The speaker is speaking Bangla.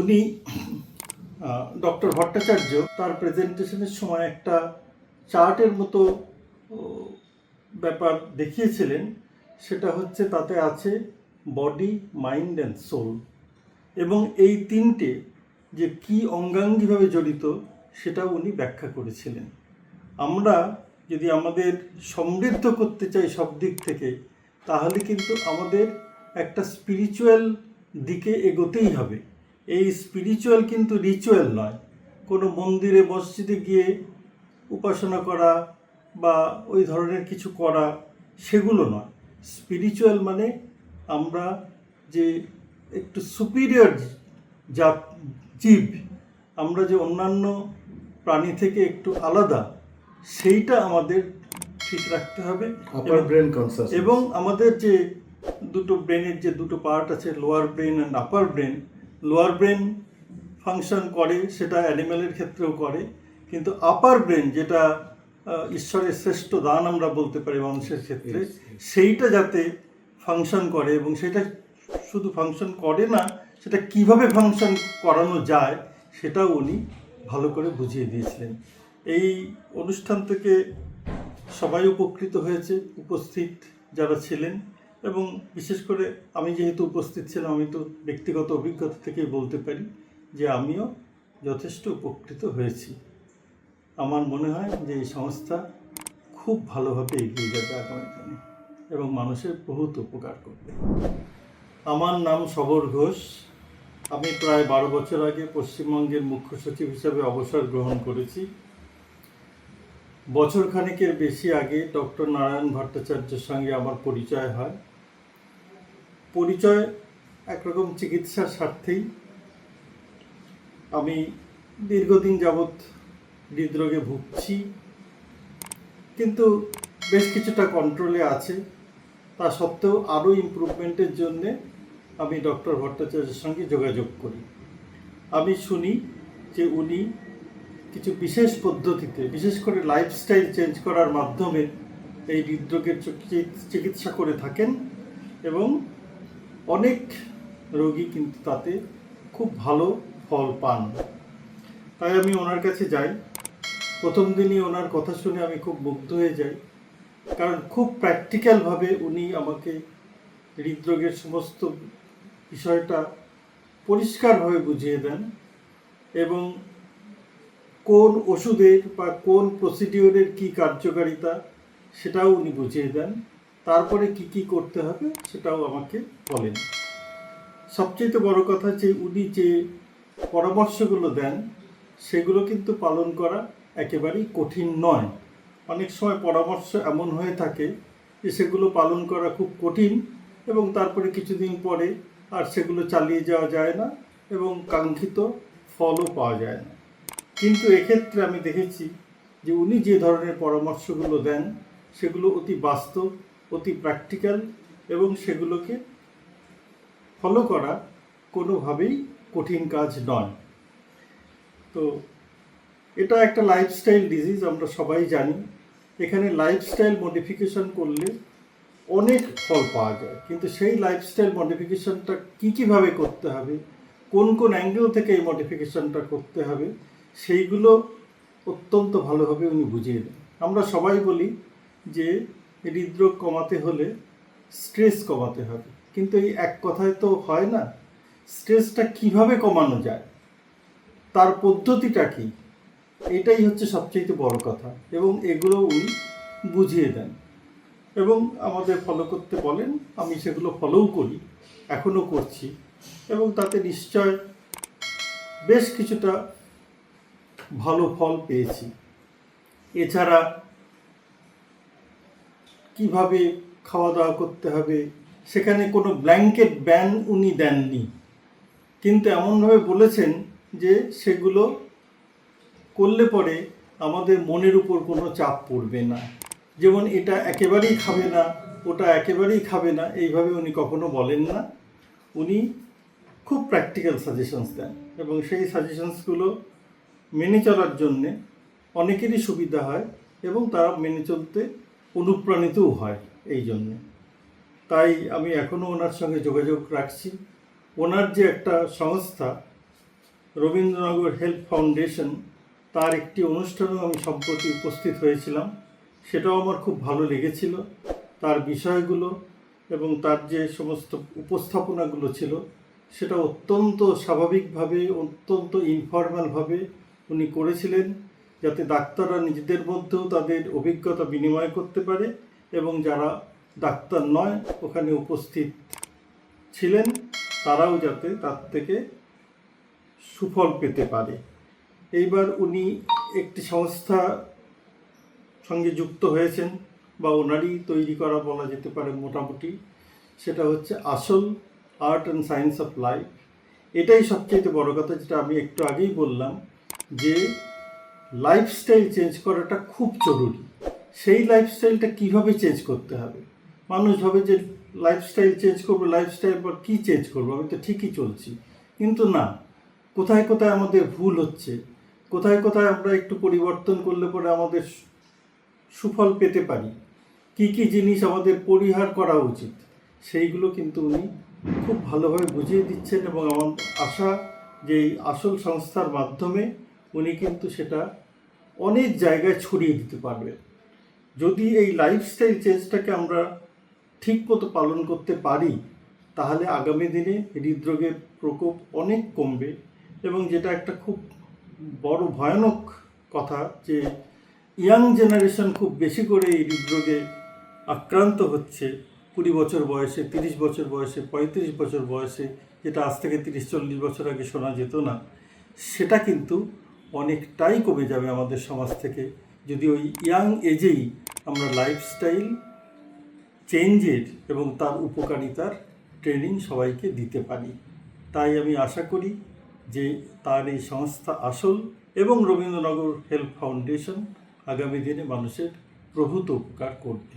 উনি ডক্টর ভট্টাচার্য তার প্রেজেন্টেশনের সময় একটা চার্টের মতো ব্যাপার দেখিয়েছিলেন। সেটা হচ্ছে তাতে আছে বডি, মাইন্ড অ্যান্ড সোল, এবং এই তিনটে যে কি অঙ্গাঙ্গিভাবে জড়িত সেটাও উনি ব্যাখ্যা করেছিলেন। আমরা যদি আমাদের সমৃদ্ধ করতে চাই সব দিক থেকে, তাহলে কিন্তু আমাদের একটা স্পিরিচুয়াল দিকে এগোতেই হবে। এই স্পিরিচুয়াল কিন্তু রিচুয়াল নয়, কোনো মন্দিরে মসজিদে গিয়ে উপাসনা করা বা ওই ধরনের কিছু করা, সেগুলো নয়। স্পিরিচুয়াল মানে আমরা যে একটু সুপিরিয়র জীব, আমরা যে অন্যান্য প্রাণী থেকে একটু আলাদা, সেইটা আমাদের ঠিক রাখতে হবে। এবং আমাদের যে দুটো ব্রেনের যে দুটো পার্ট আছে, lower brain and upper brain, lower brain function করে, সেটা অ্যানিম্যালের ক্ষেত্রেও করে, কিন্তু আপার ব্রেন যেটা ঈশ্বরের শ্রেষ্ঠ দান আমরা বলতে পারি মানুষের ক্ষেত্রে, সেইটা যাতে ফাংশন করে, এবং সেটা শুধু ফাংশন করে না, সেটা কিভাবে ফাংশন করানো যায় সেটাও উনি ভালো করে বুঝিয়ে দিয়েছিলেন। এই অনুষ্ঠান থেকে সবাই উপকৃত হয়েছে, উপস্থিত যারা ছিলেন, এবং বিশেষ করে আমি যেহেতু উপস্থিত ছিলাম, আমি তো ব্যক্তিগত অভিজ্ঞতা থেকেই বলতে পারি যে আমিও যথেষ্ট উপকৃত হয়েছি। আমার মনে হয় যে এই সংস্থা খুব ভালোভাবে এগিয়ে যাবে আগামী দিনে এবং মানুষের বহুত উপকার করবে। আমার নাম সবর ঘোষ। আমি প্রায় 12 বছর আগে পশ্চিমবঙ্গের মুখ্য সচিব হিসাবে অবসর গ্রহণ করেছি। বছর খানেকের বেশি আগে ডক্টর নারায়ণ ভট্টাচার্যের সঙ্গে আমার পরিচয় হয়। পরিচয় একরকম চিকিৎসার স্বার্থেই। আমি দীর্ঘদিন যাবৎ হৃদরোগে ভুগছি, কিন্তু বেশ কিছুটা কন্ট্রোলে আছে। তা সত্ত্বেও আরও ইমপ্রুভমেন্টের জন্যে আমি ডক্টর ভট্টাচার্যের সঙ্গে যোগাযোগ করি। আমি শুনি যে উনি কিছু বিশেষ পদ্ধতিতে, বিশেষ করে লাইফস্টাইল চেঞ্জ করার মাধ্যমে এই হৃদরোগের চিকিৎসা করে থাকেন, এবং অনেক রোগী কিন্তু তাতে খুব ভালো ফল পান। তাই আমি ওনার কাছে যাই। প্রথম দিনই ওনার কথা শুনে আমি খুব মুগ্ধ হয়ে যাই, কারণ খুব প্র্যাকটিক্যালভাবে উনি আমাকে হৃদরোগের সমস্ত বিষয়টা পরিষ্কারভাবে বুঝিয়ে দেন, এবং কোন ওষুধের বা কোন প্রসিডিওরের কী কার্যকারিতা সেটাও উনি বুঝিয়ে দেন। তারপরে কি কি করতে হবে সেটাও আমাকে বলেন। সবচেয়ে বড় কথা যে উনি যে পরামর্শগুলো দেন সেগুলো কিন্তু পালন করা একেবারেই কঠিন নয়। অনেক সময় পরামর্শ এমন হয়ে থাকে যে সেগুলো পালন করা খুব কঠিন, এবং তারপরে কিছুদিন পরে আর সেগুলো চালিয়ে যাওয়া যায় না, এবং কাঙ্ক্ষিত ফলও পাওয়া যায় না। কিন্তু এক্ষেত্রে আমি দেখেছি যে উনি যে ধরনের পরামর্শগুলো দেন সেগুলো অতি বাস্তব, অতি প্র্যাকটিক্যাল, এবং সেগুলোকে ফলো করা কোনোভাবেই কঠিন কাজ নয়। তো এটা একটা লাইফস্টাইল ডিজিজ, আমরা সবাই জানি। এখানে লাইফস্টাইল মডিফিকেশন করলে অনেক ফল পাওয়া যায়, কিন্তু সেই লাইফস্টাইল মডিফিকেশনটা কীভাবে করতে হবে, কোন কোন অ্যাঙ্গেল থেকে এই মডিফিকেশনটা করতে হবে, সেইগুলো অত্যন্ত ভালোভাবে উনি বুঝিয়ে দেন। আমরা সবাই বলি যে হৃদরোগ কমাতে হলে স্ট্রেস কমাতে হবে, কিন্তু এই এক কথায় তো হয় না। স্ট্রেসটা কিভাবে কমানো যায়, তার পদ্ধতিটা কী, এটাই হচ্ছে সবচেয়ে বড় কথা, এবং এগুলো উনি বুঝিয়ে দেন এবং আমাদের ফলো করতে বলেন। আমি সেগুলো ফলোও করি, এখনও করছি, এবং তাতে নিশ্চয় বেশ কিছুটা ভালো ফল পেয়েছি। এছাড়া কিভাবে খাওয়া দাওয়া করতে হবে সেখানে কোনো ব্ল্যাঙ্কেট ব্যান উনি দেননি, কিন্তু এমনভাবে বলেছেন যে সেগুলো করলে পরে আমাদের মনের উপর কোনো চাপ পড়বে না। যেমন এটা একেবারেই খাবে না, ওটা একেবারেই খাবে না, এইভাবে উনি কখনো বলেন না। উনি খুব প্র্যাকটিক্যাল সাজেশনস দেন, এবং সেই সাজেশনসগুলো মেনে চলার জন্যে অনেকেরই সুবিধা হয়, এবং তারা মেনে চলতে অনুপ্রাণিতও হয় এই জন্যে। তাই আমি এখনও ওনার সঙ্গে যোগাযোগ রাখছি। ওনার যে একটা সংস্থা রবীন্দ্রনগর হেলথ ফাউন্ডেশন, তার একটি অনুষ্ঠানেও আমি সম্প্রতি উপস্থিত হয়েছিলাম। সেটাও আমার খুব ভালো লেগেছিল। তার বিষয়গুলো এবং তার যে সমস্ত উপস্থাপনাগুলো ছিল সেটা অত্যন্ত স্বাভাবিকভাবে, অত্যন্ত ইনফর্মালভাবে উনি করেছিলেন, যাতে ডাক্তাররা নিজেদের মধ্যেও তাদের অভিজ্ঞতা বিনিময় করতে পারে এবং যারা ডাক্তার নয় ওখানে উপস্থিত ছিলেন তারাও যাতে তার থেকে সুফল পেতে পারে। এইবার উনি একটি সংস্থা সঙ্গে যুক্ত হয়েছেন, বা ওনারই তৈরি করা বলা যেতে পারে মোটামুটি। সেটা হচ্ছে আসল, art and science of life. এটাই সবচেয়ে বড় কথা, যেটা আমি একটু আগেই বললাম, যে লাইফস্টাইল চেঞ্জ করাটা খুব জরুরি। সেই লাইফস্টাইলটা কীভাবে চেঞ্জ করতে হবে? মানুষ ভাবে যে লাইফস্টাইল চেঞ্জ করবো, লাইফস্টাইল পর কী চেঞ্জ করবো, আমি তো ঠিকই চলছি। কিন্তু না, কোথায় কোথায় আমাদের ভুল হচ্ছে, কোথায় কোথায় আমরা একটু পরিবর্তন করলে পরে আমাদের সুফল পেতে পারি, কি কি জিনিস আমাদের পরিহার করা উচিত, সেইগুলো কিন্তু উনি খুব ভালোভাবে বুঝিয়ে দিচ্ছেন। এবং আমার আশা যে এই আসল সংস্থার মাধ্যমে উনি কিন্তু সেটা অনেক জায়গায় ছড়িয়ে দিতে পারবেন। যদি এই লাইফস্টাইল চেঞ্জটাকে আমরা ঠিকমতো পালন করতে পারি, তাহলে আগামী দিনে হৃদরোগের প্রকোপ অনেক কমবে। এবং যেটা একটা খুব বড় ভয়ানক কথা, যে ইয়াং জেনারেশন খুব বেশি করে এই হৃদরোগে আক্রান্ত হচ্ছে 20 বছর বয়সে, 30 বছর বয়সে, 35 বছর বয়সে, যেটা আজ থেকে 30-40 বছর আগে শোনা যেত না। সেটা কিন্তু অনেকটাই কমে যাবে আমাদের সমাজ থেকে, যদি ওই ইয়াং এজেই আমরা লাইফস্টাইল চেঞ্জের এবং তার উপকারিতার ট্রেনিং সবাইকে দিতে পারি। তাই আমি আশা করি যে তার এই সংস্থা আসল এবং রবীন্দ্রনগর হেলথ ফাউন্ডেশন আগামী দিনে মানুষের প্রভূত উপকার করবে।